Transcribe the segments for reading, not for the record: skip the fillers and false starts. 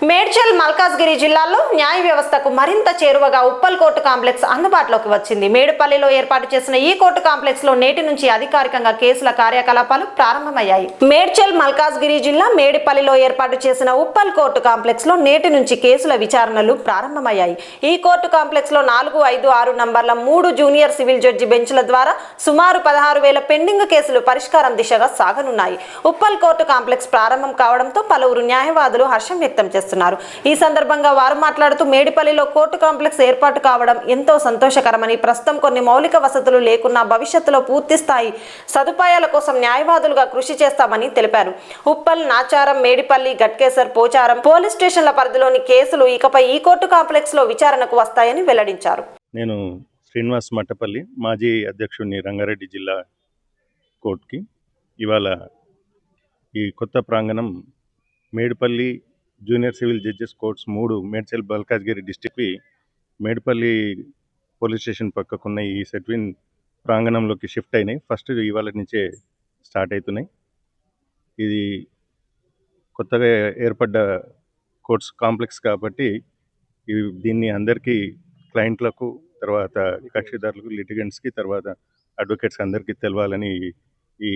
మేడ్చల్ మల్కాజ్గిరి జిల్లాలో న్యాయ వ్యవస్థకు మరింత చేరువగా ఉప్పల్ కోర్టు కాంప్లెక్స్ అందుబాటులోకి వచ్చింది. మేడుపల్లిలో ఏర్పాటు చేసిన ఈ కోర్టు కాంప్లెక్స్ లో నేటి నుంచి అధికారికంగా కేసుల కార్యకలాపాలు ప్రారంభమయ్యాయి. మేడ్చల్ మల్కాజ్గిరి జిల్లా మేడిపల్లిలో ఏర్పాటు చేసిన ఉప్పల్ కోర్టు కాంప్లెక్స్ లో నేటి నుంచి కేసుల విచారణలు ప్రారంభమయ్యాయి. ఈ కోర్టు కాంప్లెక్స్ లో 4, 5, 6 నంబర్ల 3 జూనియర్ సివిల్ జడ్జి బెంచ్ల ద్వారా సుమారు 16,000 పెండింగ్ కేసులు పరిష్కారం దిశగా సాగనున్నాయి. ఉప్పల్ కోర్టు కాంప్లెక్స్ ప్రారంభం కావడంతో పలువురు న్యాయవాదులు హర్షం వ్యక్తం చేస్తున్నారు. ఈ సందర్భంగా వారు మాట్లాడుతూ మేడిపల్లిలో కోర్టు కాంప్లెక్స్ ఏర్పాటు కావడం ఎంతో సంతోషకరమని, ప్రస్తుతం కొన్ని మౌలిక వసతులు లేకున్నా భవిష్యత్తులో పూర్తి స్థాయి సదుపాయాల కోసం న్యాయవాదులుగా కృషి చేస్తామని తెలిపారు. ఉప్పల్, నాచారం, మేడిపల్లి, గట్కేసర్, పోచారం పోలీస్ స్టేషన్ల పరిధిలోని కేసులు ఇకపై ఈ కోర్టు కాంప్లెక్స్ లో విచారణకు వస్తాయని వెల్లడించారు. నేను శ్రీనివాస్ మట్టపల్లి, మాజీ అధ్యక్షుడిని రంగారెడ్డి జిల్లా కోర్టుకి. ఇవాళ ఈ కొత్త ప్రాంగణం Medipally junior civil judges courts 3 Medchal Malkajgiri డిస్టిక్వి మేడిపల్లి పోలీస్ స్టేషన్ పక్కకున్న ఈ సెట్విన్ ప్రాంగణంలోకి షిఫ్ట్ అయినాయి. ఫస్ట్ ఇవాళ నుంచే స్టార్ట్ అవుతున్నాయి. ఇది కొత్తగా ఏర్పడ్డ కోర్ట్స్ కాంప్లెక్స్ కాబట్టి దీన్ని అందరికీ క్లయింట్లకు, తర్వాత కక్షిదారులకు, లిటిగెంట్స్కి, తర్వాత అడ్వకేట్స్కి అందరికీ తెలవాలని ఈ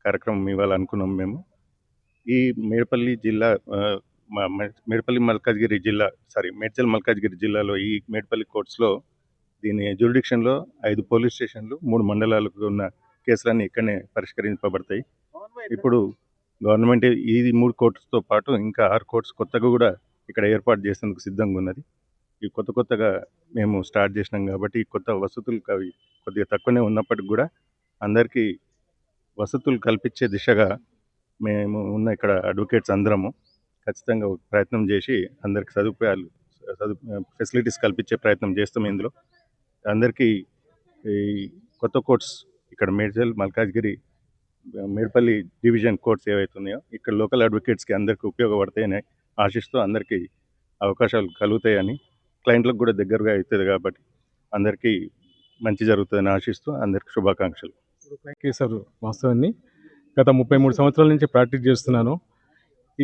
కార్యక్రమం ఇవాళ అనుకున్నాం మేము. ఈ మేడ్చల్ మల్కాజ్గిరి జిల్లాలో ఈ మేడ్పల్లి కోర్ట్స్లో దీని జ్యూరిడిక్షన్లో 5 పోలీస్ స్టేషన్లు, 3 మండలాలకు ఉన్న కేసులన్నీ ఇక్కడనే పరిష్కరింపబడతాయి. ఇప్పుడు గవర్నమెంట్ ఈ 3 కోర్ట్స్తో పాటు ఇంకా 6 కోర్ట్స్ కొత్తగా కూడా ఇక్కడ ఏర్పాటు చేసేందుకు సిద్ధంగా ఉన్నది. ఈ కొత్తగా మేము స్టార్ట్ చేసినాం కాబట్టి ఈ కొత్త వసతులు కొద్దిగా తక్కువనే ఉన్నప్పటికి కూడా అందరికీ వసతులు కల్పించే దిశగా మేము ఉన్న ఇక్కడ అడ్వకేట్స్ అందరము ఖచ్చితంగా ప్రయత్నం చేసి అందరికి ఫెసిలిటీస్ కల్పించే ప్రయత్నం చేస్తాం. ఇందులో అందరికీ ఈ కొత్త కోర్ట్స్ ఇక్కడ మేడ్చల్, మల్కాజ్గిరి, మేడ్పల్లి డివిజన్ కోర్ట్స్ ఏవైతున్నాయో ఇక్కడ లోకల్ అడ్వకేట్స్కి అందరికీ ఉపయోగపడతాయని ఆశిస్తూ అందరికీ అవకాశాలు కలుగుతాయని, క్లయింట్లకు కూడా దగ్గరగా అవుతుంది కాబట్టి అందరికీ మంచి జరుగుతుందని ఆశిస్తూ అందరికీ శుభాకాంక్షలు. కేసర్ వాస్తవాన్ని గత 33 సంవత్సరాల నుంచి ప్రాక్టీస్ చేస్తున్నాను.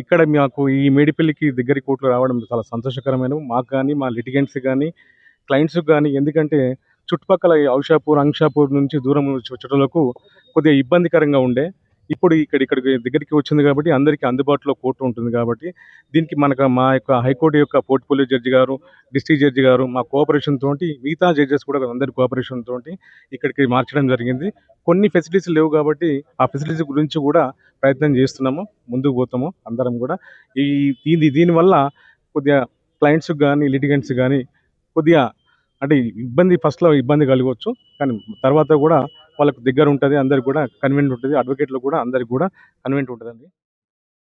ఇక్కడ మాకు ఈ మేడిపల్లికి దగ్గర కోర్టులో రావడం చాలా సంతోషకరమైన, మాకు కానీ, మా లిటిగెంట్స్ కానీ, క్లయింట్స్కి కానీ. ఎందుకంటే చుట్టుపక్కల ఔషాపూర్, అంక్షాపూర్ నుంచి దూరం చుట్టలకు కొద్దిగా ఇబ్బందికరంగా ఉండే. ఇప్పుడు ఇక్కడికి దగ్గరికి వచ్చింది కాబట్టి అందరికీ అందుబాటులో కోర్టు ఉంటుంది కాబట్టి దీనికి మా యొక్క హైకోర్టు యొక్క పోర్ట్ఫోలియో జడ్జి గారు, డిస్ట్రిక్ట్ జడ్జి గారు మా కోఆపరేషన్ తోటి, మిగతా జడ్జెస్ కూడా అందరి కోఆపరేషన్ తోటి ఇక్కడికి మార్చడం జరిగింది. కొన్ని ఫెసిలిటీస్ లేవు కాబట్టి ఆ ఫెసిలిటీస్ గురించి కూడా ప్రయత్నం చేస్తున్నాము, ముందుకు పోతాము అందరం కూడా. దీనివల్ల కొద్దిగా క్లయింట్స్కి కానీ, లిటిగెంట్స్ కానీ కొద్దిగా అంటే ఫస్ట్లో ఇబ్బంది కలగవచ్చు, కానీ తర్వాత కూడా వాళ్ళకు దగ్గర ఉంటుంది, అందరికి కూడా కన్వీనియంట్ ఉంటుంది, అడ్వకేట్లు కూడా అందరికి కూడా కన్వీనియంట్ ఉంటుందండి.